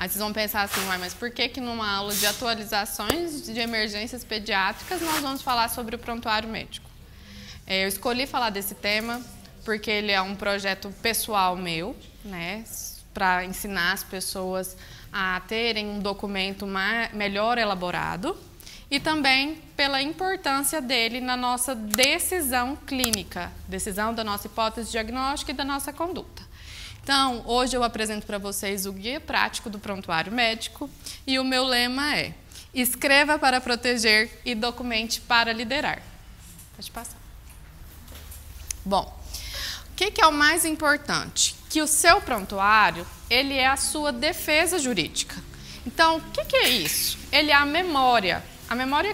Aí vocês vão pensar assim, mas por que numa aula de atualizações de emergências pediátricas nós vamos falar sobre o prontuário médico? Eu escolhi falar desse tema porque ele é um projeto pessoal meu, né, para ensinar as pessoas a terem um documento melhor elaborado e também pela importância dele na nossa decisão clínica, decisão da nossa hipótese diagnóstica e da nossa conduta. Então, hoje eu apresento para vocês o Guia Prático do Prontuário Médico e o meu lema é: escreva para proteger e documente para liderar. Pode passar. Bom, o que é o mais importante? Que o seu prontuário, ele é a sua defesa jurídica. Então, o que é isso? Ele é a memória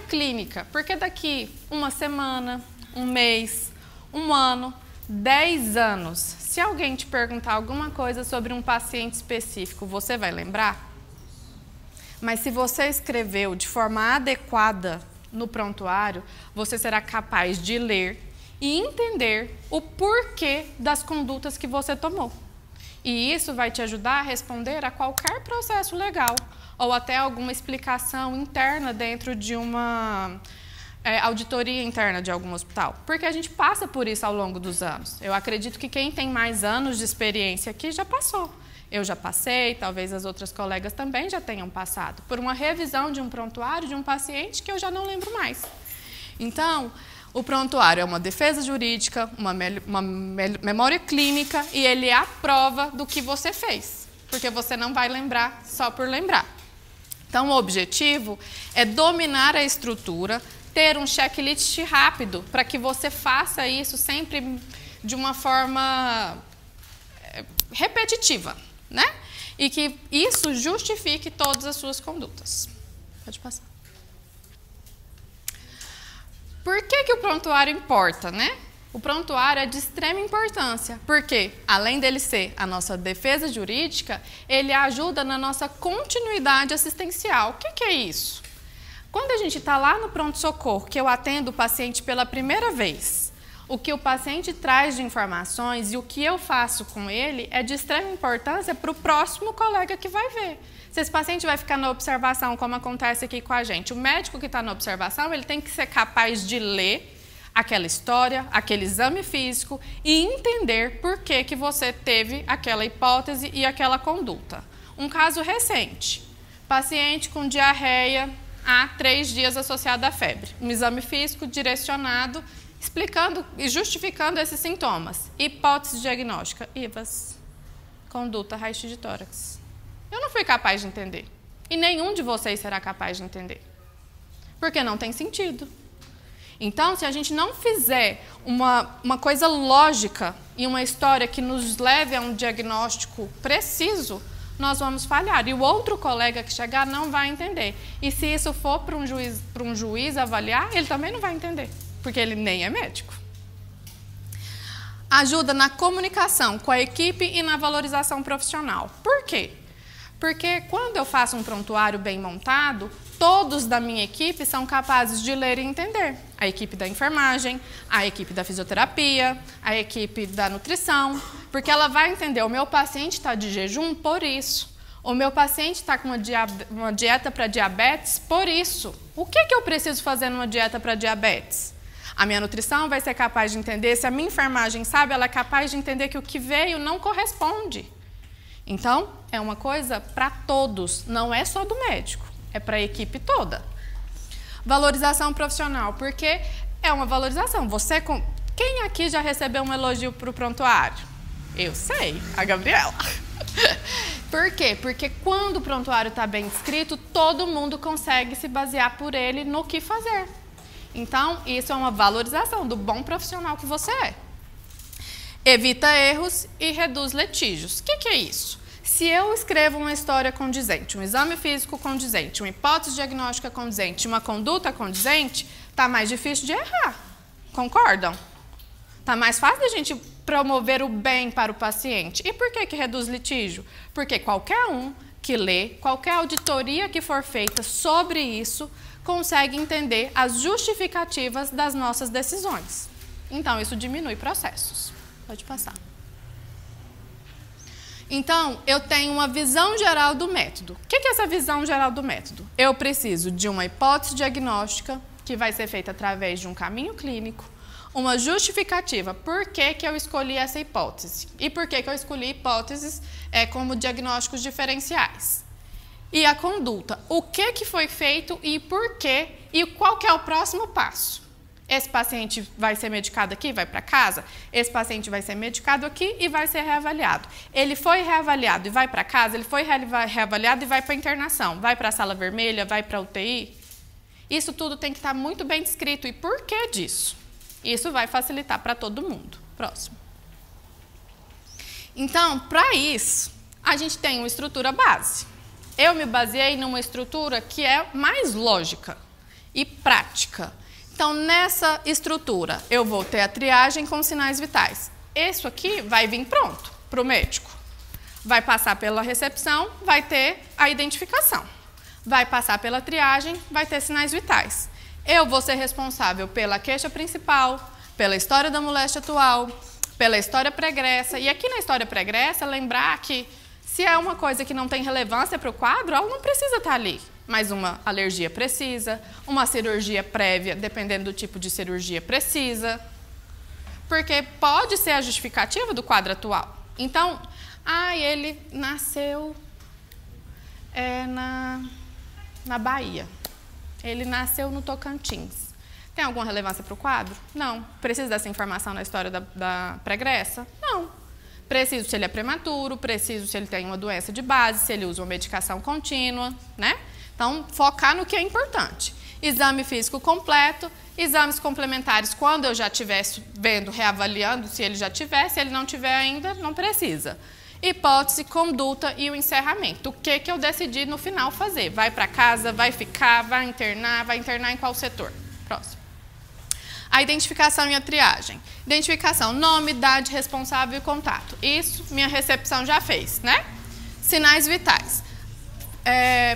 clínica, porque daqui uma semana, um mês, um ano, 10 anos, se alguém te perguntar alguma coisa sobre um paciente específico, você vai lembrar? Mas se você escreveu de forma adequada no prontuário, você será capaz de ler e entender o porquê das condutas que você tomou. E isso vai te ajudar a responder a qualquer processo legal ou até alguma explicação interna dentro de uma auditoria interna de algum hospital. Porque a gente passa por isso ao longo dos anos. Eu acredito que quem tem mais anos de experiência aqui já passou. Eu já passei, talvez as outras colegas também já tenham passado, por uma revisão de um prontuário de um paciente que eu já não lembro mais. Então, o prontuário é uma defesa jurídica, uma memória clínica e ele é a prova do que você fez, porque você não vai lembrar só por lembrar. Então, o objetivo é dominar a estrutura, ter um checklist rápido para que você faça isso sempre de uma forma repetitiva, né? E que isso justifique todas as suas condutas. Pode passar. Por que o prontuário importa, né? O prontuário é de extrema importância, porque, além dele ser a nossa defesa jurídica, ele ajuda na nossa continuidade assistencial. O que é isso? Quando a gente está lá no pronto-socorro, que eu atendo o paciente pela primeira vez, o que o paciente traz de informações e o que eu faço com ele é de extrema importância para o próximo colega que vai ver. Se esse paciente vai ficar na observação, como acontece aqui com a gente, o médico que está na observação, ele tem que ser capaz de ler aquela história, aquele exame físico e entender por que você teve aquela hipótese e aquela conduta. Um caso recente, paciente com diarreia há 3 dias associada à febre. Um exame físico direcionado, explicando e justificando esses sintomas. Hipótese diagnóstica, IVAS, conduta, raio-x de tórax. Eu não fui capaz de entender. E nenhum de vocês será capaz de entender. Porque não tem sentido. Então, se a gente não fizer uma coisa lógica e uma história que nos leve a um diagnóstico preciso, nós vamos falhar. E o outro colega que chegar não vai entender. E se isso for para um juiz avaliar, ele também não vai entender. Porque ele nem é médico. Ajuda na comunicação com a equipe e na valorização profissional. Por quê? Porque quando eu faço um prontuário bem montado, todos da minha equipe são capazes de ler e entender. A equipe da enfermagem, a equipe da fisioterapia, a equipe da nutrição, porque ela vai entender, o meu paciente está de jejum por isso, o meu paciente está com uma dieta para diabetes por isso. O que eu preciso fazer numa dieta para diabetes? A minha nutrição vai ser capaz de entender, se a minha enfermagem sabe, ela é capaz de entender que o que veio não corresponde. Então, é uma coisa para todos, não é só do médico, é para a equipe toda. Valorização profissional, porque é uma valorização. Quem aqui já recebeu um elogio para o prontuário? Eu sei, a Gabriela. Por quê? Porque quando o prontuário está bem escrito, todo mundo consegue se basear por ele no que fazer. Então, isso é uma valorização do bom profissional que você é. Evita erros e reduz litígios. O que é isso? Se eu escrevo uma história condizente, um exame físico condizente, uma hipótese diagnóstica condizente, uma conduta condizente, está mais difícil de errar. Concordam? Está mais fácil da gente promover o bem para o paciente. E por que reduz litígio? Porque qualquer um que lê, qualquer auditoria que for feita sobre isso, consegue entender as justificativas das nossas decisões. Então, isso diminui processos. Pode passar. Então, eu tenho uma visão geral do método. O que é essa visão geral do método? Eu preciso de uma hipótese diagnóstica, que vai ser feita através de um caminho clínico, uma justificativa, por que eu escolhi essa hipótese e por que eu escolhi hipóteses como diagnósticos diferenciais. E a conduta, o que foi feito e por quê e qual que é o próximo passo. Esse paciente vai ser medicado aqui, vai para casa? Esse paciente vai ser medicado aqui e vai ser reavaliado. Ele foi reavaliado e vai para casa? Ele foi reavaliado e vai para internação? Vai para a sala vermelha? Vai para a UTI? Isso tudo tem que estar muito bem descrito. E por que disso? Isso vai facilitar para todo mundo. Próximo. Então, para isso, a gente tem uma estrutura base. Eu me baseei numa estrutura que é mais lógica e prática. Então, nessa estrutura, eu vou ter a triagem com sinais vitais. Isso aqui vai vir pronto para o médico. Vai passar pela recepção, vai ter a identificação. Vai passar pela triagem, vai ter sinais vitais. Eu vou ser responsável pela queixa principal, pela história da moléstia atual, pela história pregressa. E aqui na história pregressa, lembrar que se é uma coisa que não tem relevância para o quadro, ela não precisa estar ali. Mas uma alergia precisa, uma cirurgia prévia, dependendo do tipo de cirurgia, precisa. Porque pode ser a justificativa do quadro atual. Então, ele nasceu na Bahia. Ele nasceu no Tocantins. Tem alguma relevância para o quadro? Não. Precisa dessa informação na história da pregressa? Não. Preciso se ele é prematuro, preciso se ele tem uma doença de base, se ele usa uma medicação contínua, né? Então, focar no que é importante. Exame físico completo, exames complementares, quando eu já estivesse vendo, reavaliando, se ele já tiver, se ele não tiver ainda, não precisa. Hipótese, conduta e o encerramento. O que eu decidi no final fazer? Vai para casa, vai ficar, vai internar em qual setor? Próximo. A identificação e a triagem. Identificação, nome, idade, responsável e contato. Isso minha recepção já fez, né? Sinais vitais.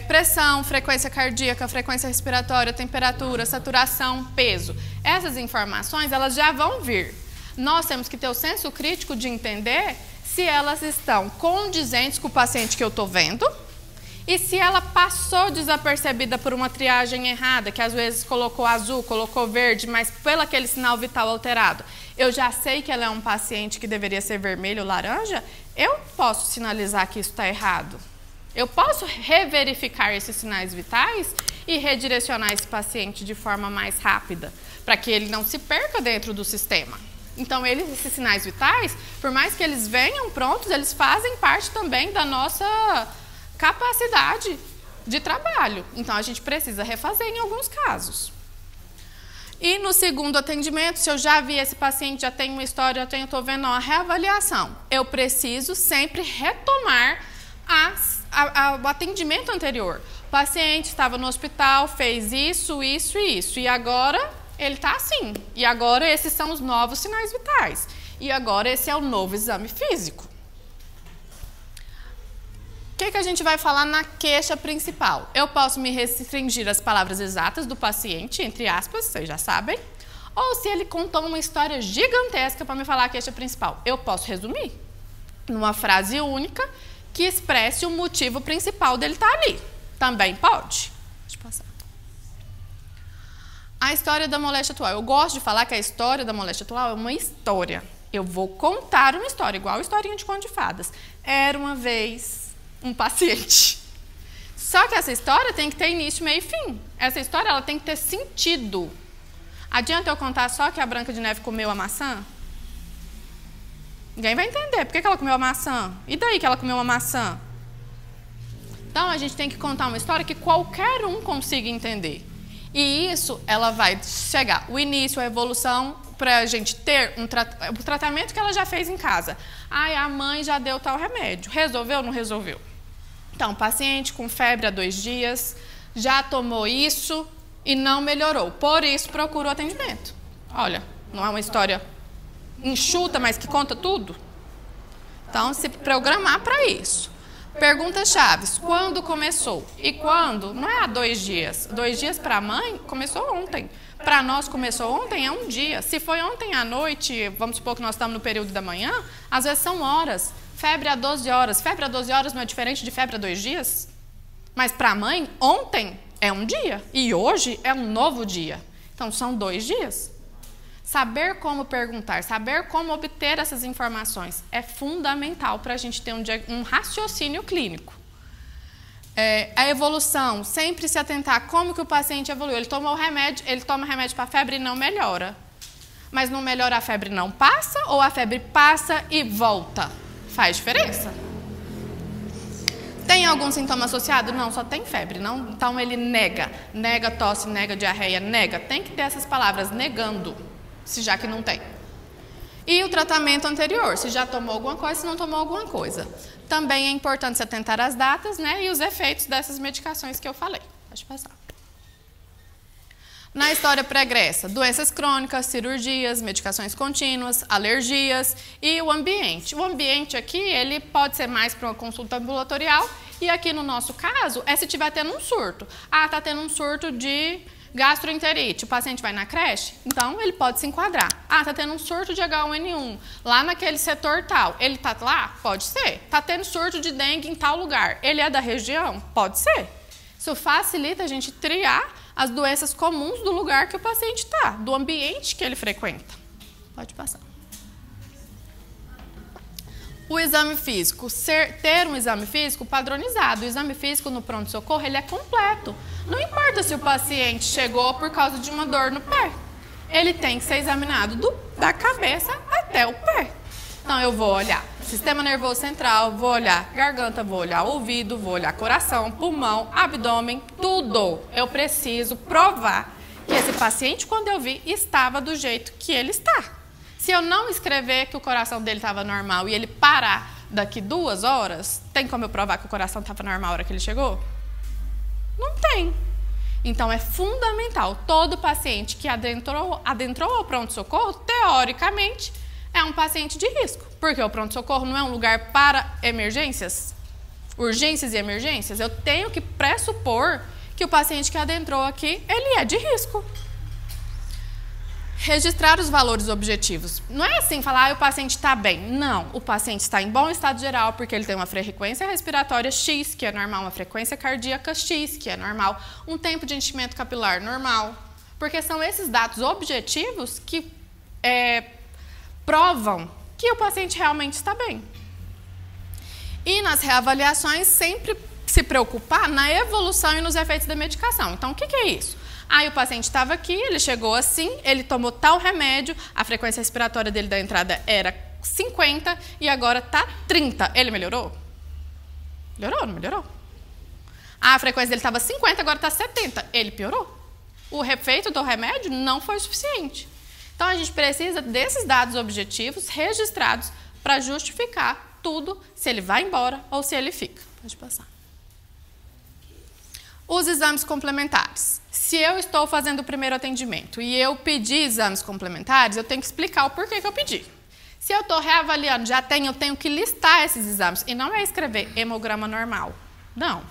Pressão, frequência cardíaca, frequência respiratória, temperatura, saturação, peso. Essas informações, elas já vão vir. Nós temos que ter o senso crítico de entender se elas estão condizentes com o paciente que eu estou vendo e se ela passou desapercebida por uma triagem errada, que às vezes colocou azul, colocou verde, mas pelo aquele sinal vital alterado. Eu já sei que ela é um paciente que deveria ser vermelho ou laranja, eu posso sinalizar que isso está errado. Eu posso reverificar esses sinais vitais e redirecionar esse paciente de forma mais rápida, para que ele não se perca dentro do sistema. Então, esses sinais vitais, por mais que eles venham prontos, eles fazem parte também da nossa capacidade de trabalho. Então, a gente precisa refazer em alguns casos. E no segundo atendimento, se eu já vi esse paciente, já tem uma história, eu estou vendo uma reavaliação, eu preciso sempre retomar o atendimento anterior. O paciente estava no hospital, fez isso, isso e isso, e agora ele está assim. E agora esses são os novos sinais vitais. E agora esse é o novo exame físico. O que a gente vai falar na queixa principal? Eu posso me restringir às palavras exatas do paciente, entre aspas, vocês já sabem. Ou se ele contou uma história gigantesca para me falar a queixa principal, eu posso resumir numa frase única que expresse o motivo principal dele estar ali. Também pode. Deixa eu passar. A história da moléstia atual. Eu gosto de falar que a história da moléstia atual é uma história. Eu vou contar uma história, igual a historinha de conto de fadas. Era uma vez um paciente. Só que essa história tem que ter início, meio e fim. Essa história ela tem que ter sentido. Adianta eu contar só que a Branca de Neve comeu a maçã? Ninguém vai entender. Por que ela comeu a maçã? E daí que ela comeu uma maçã? Então, a gente tem que contar uma história que qualquer um consiga entender. E isso, ela vai chegar. O início, a evolução, para a gente ter o tratamento que ela já fez em casa. A mãe já deu tal remédio. Resolveu ou não resolveu? Então, paciente com febre há 2 dias, já tomou isso e não melhorou. Por isso, procura o atendimento. Olha, não é uma história enxuta, mas que conta tudo? Então, se programar para isso. Perguntas chaves. Quando começou? E quando? Não é há 2 dias. 2 dias para a mãe, começou ontem. Para nós, começou ontem, é 1 dia. Se foi ontem à noite, vamos supor que nós estamos no período da manhã, às vezes são horas. febre a 12 horas. Febre a 12 horas não é diferente de febre a 2 dias? Mas para a mãe, ontem é um dia e hoje é um novo dia. Então, são 2 dias. Saber como perguntar, saber como obter essas informações é fundamental para a gente ter um raciocínio clínico. A evolução, sempre se atentar como que o paciente evoluiu. Ele tomou remédio, ele toma remédio para a febre e não melhora. Mas não melhora, a febre não passa ou a febre passa e volta? Faz diferença. Tem algum sintoma associado? Não, só tem febre. Não, então ele nega. Nega tosse, nega diarreia, nega. Tem que ter essas palavras, negando, se já que não tem. E o tratamento anterior, se já tomou alguma coisa, se não tomou alguma coisa. Também é importante se atentar às datas, né, e os efeitos dessas medicações que eu falei. Pode passar. Na história pregressa, doenças crônicas, cirurgias, medicações contínuas, alergias e o ambiente. O ambiente aqui, ele pode ser mais para uma consulta ambulatorial e aqui no nosso caso é se estiver tendo um surto. Ah, está tendo um surto de gastroenterite, o paciente vai na creche, então ele pode se enquadrar. Ah, está tendo um surto de H1N1 lá naquele setor tal, ele está lá? Pode ser. Está tendo surto de dengue em tal lugar, ele é da região? Pode ser. Isso facilita a gente triar as doenças comuns do lugar que o paciente está, do ambiente que ele frequenta. Pode passar. O exame físico, ter um exame físico padronizado. O exame físico no pronto-socorro, ele é completo. Não importa se o paciente chegou por causa de uma dor no pé. Ele tem que ser examinado da cabeça até o pé. Então, eu vou olhar sistema nervoso central, vou olhar garganta, vou olhar ouvido, vou olhar coração, pulmão, abdômen, tudo. Eu preciso provar que esse paciente, quando eu vi, estava do jeito que ele está. Se eu não escrever que o coração dele estava normal e ele parar daqui 2 horas, tem como eu provar que o coração estava normal na hora que ele chegou? Não tem. Então, é fundamental. Todo paciente que adentrou ao pronto-socorro, teoricamente, é um paciente de risco, porque o pronto-socorro não é um lugar para emergências, urgências e emergências. Eu tenho que pressupor que o paciente que adentrou aqui, ele é de risco. Registrar os valores objetivos. Não é assim falar, o paciente está bem. Não, o paciente está em bom estado geral, porque ele tem uma frequência respiratória X, que é normal, uma frequência cardíaca X, que é normal, um tempo de enchimento capilar normal, porque são esses dados objetivos que provam que o paciente realmente está bem. E nas reavaliações, sempre se preocupar na evolução e nos efeitos da medicação. Então, o que é isso? Aí o paciente estava aqui, ele chegou assim, ele tomou tal remédio, a frequência respiratória dele da entrada era 50 e agora está 30. Ele melhorou? Melhorou, não melhorou? A frequência dele estava 50, agora está 70. Ele piorou? O efeito do remédio não foi suficiente. Então, a gente precisa desses dados objetivos registrados para justificar tudo, se ele vai embora ou se ele fica. Pode passar. Os exames complementares. Se eu estou fazendo o primeiro atendimento e eu pedi exames complementares, eu tenho que explicar o porquê que eu pedi. Se eu estou reavaliando, eu tenho que listar esses exames. E não é escrever hemograma normal. Não.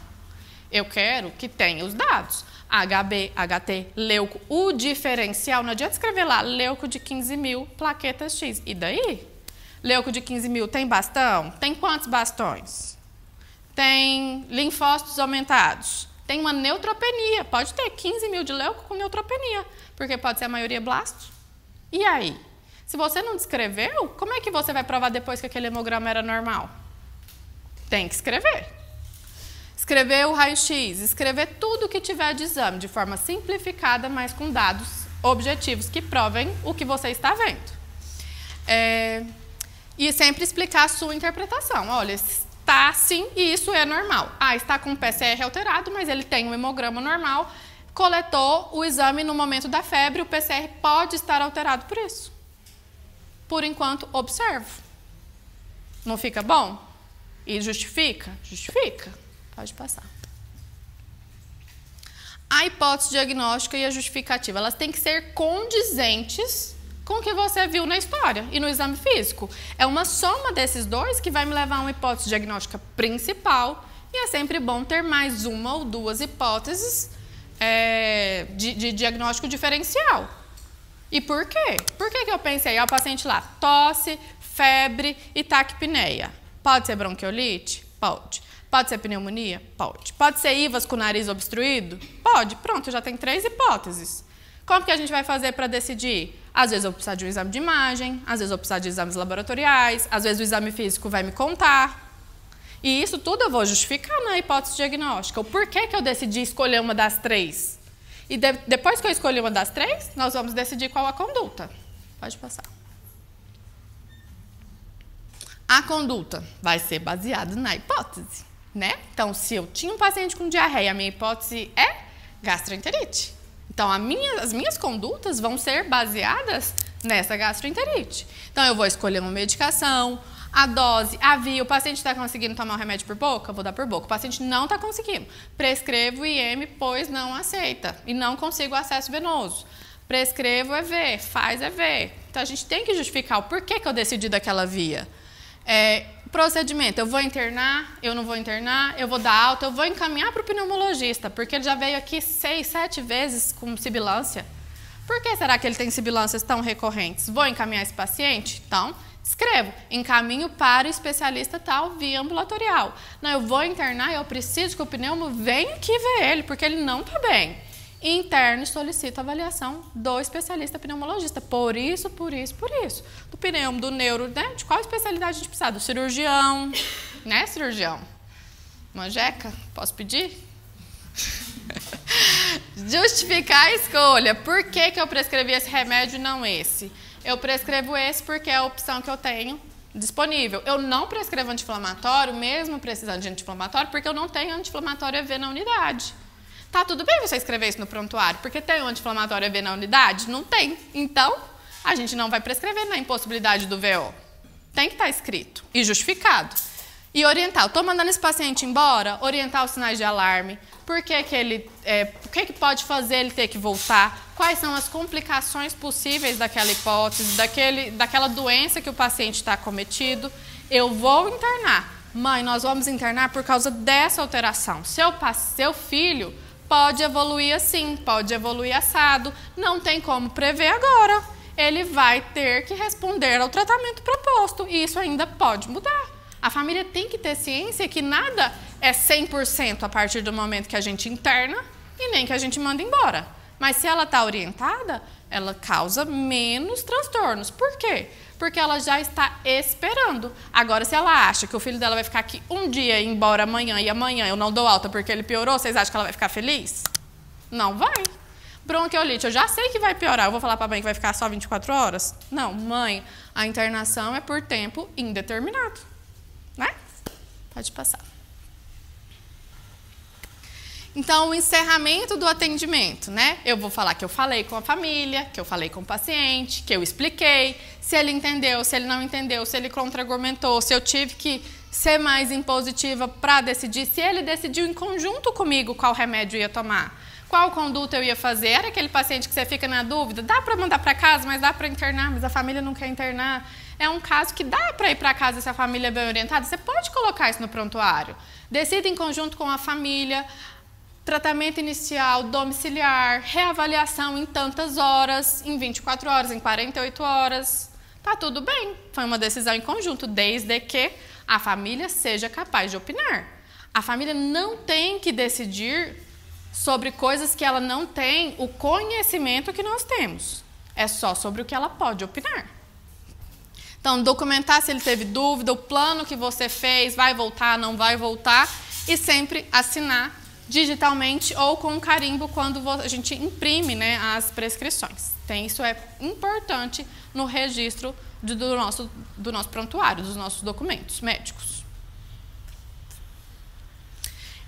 Eu quero que tenha os dados. HB, HT, leuco. O diferencial, não adianta escrever lá, leuco de 15 mil, plaquetas X. E daí? Leuco de 15 mil tem bastão? Tem quantos bastões? Tem linfócitos aumentados? Tem uma neutropenia. Pode ter 15 mil de leuco com neutropenia, porque pode ser a maioria blasto. E aí? Se você não descreveu, como é que você vai provar depois que aquele hemograma era normal? Tem que escrever. Escrever o raio-x, escrever tudo que tiver de exame, de forma simplificada, mas com dados objetivos que provem o que você está vendo. E sempre explicar a sua interpretação. Olha, está assim e isso é normal. Ah, está com o PCR alterado, mas ele tem um hemograma normal, coletou o exame no momento da febre, o PCR pode estar alterado por isso. Por enquanto, observo. Não fica bom? E justifica? Justifica. Pode passar. A hipótese diagnóstica e a justificativa, elas têm que ser condizentes com o que você viu na história e no exame físico. É uma soma desses dois que vai me levar a uma hipótese diagnóstica principal e é sempre bom ter mais uma ou duas hipóteses de diagnóstico diferencial. E por quê? Por que eu pensei, o paciente lá, tosse, febre e taquipneia. Pode ser bronquiolite? Pode. Pode ser pneumonia? Pode. Pode ser IVAS com o nariz obstruído? Pode. Pronto, já tem 3 hipóteses. Como que a gente vai fazer para decidir? Às vezes eu vou precisar de um exame de imagem, às vezes eu vou precisar de exames laboratoriais, às vezes o exame físico vai me contar. E isso tudo eu vou justificar na hipótese diagnóstica. O porquê que eu decidi escolher uma das 3? E depois que eu escolhi uma das 3, nós vamos decidir qual a conduta. Pode passar. A conduta vai ser baseada na hipótese, né? Então, se eu tinha um paciente com diarreia, a minha hipótese é gastroenterite. Então, as minhas condutas vão ser baseadas nessa gastroenterite. Então, eu vou escolher uma medicação, a dose, a via. O paciente está conseguindo tomar o remédio por boca? Vou dar por boca. O paciente não está conseguindo. Prescrevo IM, pois não aceita. E não consigo acesso venoso. Prescrevo EV, faz EV. Então, a gente tem que justificar o porquê que eu decidi daquela via. Procedimento, eu vou internar, eu não vou internar, eu vou dar alta, eu vou encaminhar para o pneumologista, porque ele já veio aqui 6, 7 vezes com sibilância. Por que será que ele tem sibilâncias tão recorrentes? Vou encaminhar esse paciente? Então, escrevo, encaminho para o especialista tal via ambulatorial. Não, eu vou internar, eu preciso que o pneumo venha aqui ver ele, porque ele não está bem. Interno e solicito avaliação do especialista pneumologista. Por isso. Do pneumo, do neuro, né? De qual especialidade a gente precisa? Do cirurgião, né, cirurgião? Manjeca? Posso pedir? Justificar a escolha. Por que eu prescrevi esse remédio e não esse? Eu prescrevo esse porque é a opção que eu tenho disponível. Eu não prescrevo anti-inflamatório, mesmo precisando de anti-inflamatório, porque eu não tenho anti-inflamatório EV na unidade. Tá tudo bem você escrever isso no prontuário, porque tem um anti-inflamatório EV na unidade? Não tem. Então, a gente não vai prescrever na impossibilidade do VO. Tem que estar escrito e justificado. E orientar. Eu estou mandando esse paciente embora, orientar os sinais de alarme. Por que que pode fazer ele ter que voltar? Quais são as complicações possíveis daquela hipótese, daquela doença que o paciente está acometido? Eu vou internar. Mãe, nós vamos internar por causa dessa alteração. Seu filho pode evoluir assim, pode evoluir assado, não tem como prever agora. Ele vai ter que responder ao tratamento proposto e isso ainda pode mudar. A família tem que ter ciência que nada é 100% a partir do momento que a gente interna e nem que a gente manda embora. Mas se ela está orientada, ela causa menos transtornos. Por quê? Porque ela já está esperando. Agora, se ela acha que o filho dela vai ficar aqui um dia e ir embora amanhã, e amanhã eu não dou alta porque ele piorou, vocês acham que ela vai ficar feliz? Não vai. Bronquiolite, eu já sei que vai piorar. Eu vou falar para a mãe que vai ficar só 24 horas? Não, mãe, a internação é por tempo indeterminado. Né? Pode passar. Então, o encerramento do atendimento, né? Eu vou falar que eu falei com a família, que eu falei com o paciente, que eu expliquei, se ele entendeu, se ele não entendeu, se ele contra-argumentou, se eu tive que ser mais impositiva para decidir, se ele decidiu em conjunto comigo qual remédio ia tomar, qual conduta eu ia fazer. Era aquele paciente que você fica na dúvida, dá para mandar para casa, mas dá para internar, mas a família não quer internar. É um caso que dá para ir para casa se a família é bem orientada, você pode colocar isso no prontuário. Decida em conjunto com a família. Tratamento inicial, domiciliar, reavaliação em tantas horas, em 24 horas, em 48 horas. Tá tudo bem. Foi uma decisão em conjunto, desde que a família seja capaz de opinar. A família não tem que decidir sobre coisas que ela não tem o conhecimento que nós temos. É só sobre o que ela pode opinar. Então, documentar se ele teve dúvida, o plano que você fez, vai voltar, não vai voltar, e sempre assinar digitalmente ou com carimbo quando a gente imprime, né, as prescrições. Isso é importante no registro do nosso prontuário, dos nossos documentos médicos.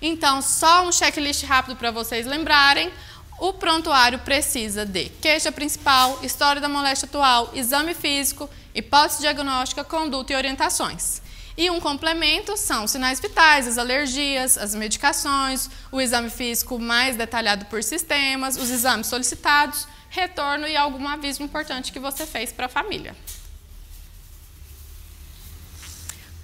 Então, só um checklist rápido para vocês lembrarem. O prontuário precisa de queixa principal, história da moléstia atual, exame físico, hipótese diagnóstica, conduta e orientações. E um complemento são sinais vitais, as alergias, as medicações, o exame físico mais detalhado por sistemas, os exames solicitados, retorno e algum aviso importante que você fez para a família.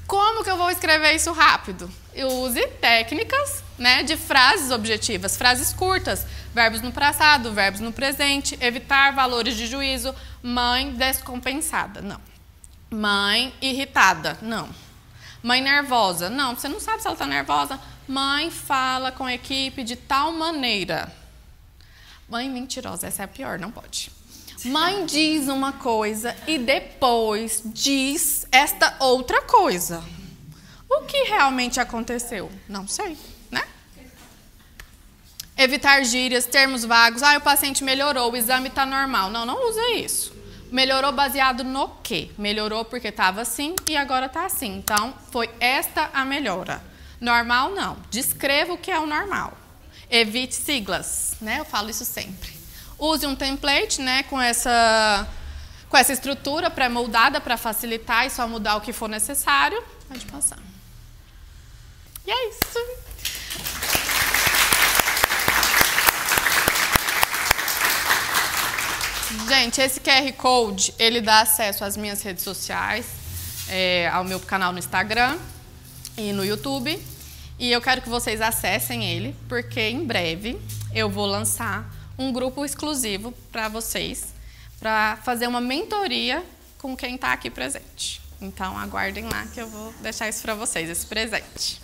Como que eu vou escrever isso rápido? Eu use técnicas, né, de frases objetivas, frases curtas, verbos no passado, verbos no presente, evitar valores de juízo, mãe descompensada, não. Mãe irritada, não. Mãe nervosa. Não, você não sabe se ela está nervosa. Mãe fala com a equipe de tal maneira. Mãe mentirosa, essa é a pior, não pode. Mãe diz uma coisa e depois diz esta outra coisa. O que realmente aconteceu? Não sei, né? Evitar gírias, termos vagos. O paciente melhorou, o exame está normal. Não, não usa isso. Melhorou baseado no quê? Melhorou porque estava assim e agora está assim. Então, foi esta a melhora. Normal, não. Descreva o que é o normal. Evite siglas, né? Eu falo isso sempre. Use um template, né, com essa estrutura pré-moldada para facilitar e só mudar o que for necessário. Pode passar. E é isso. Gente, esse QR Code, ele dá acesso às minhas redes sociais, ao meu canal no Instagram e no YouTube. E eu quero que vocês acessem ele, porque em breve eu vou lançar um grupo exclusivo para vocês, para fazer uma mentoria com quem está aqui presente. Então, aguardem lá que eu vou deixar isso para vocês, esse presente.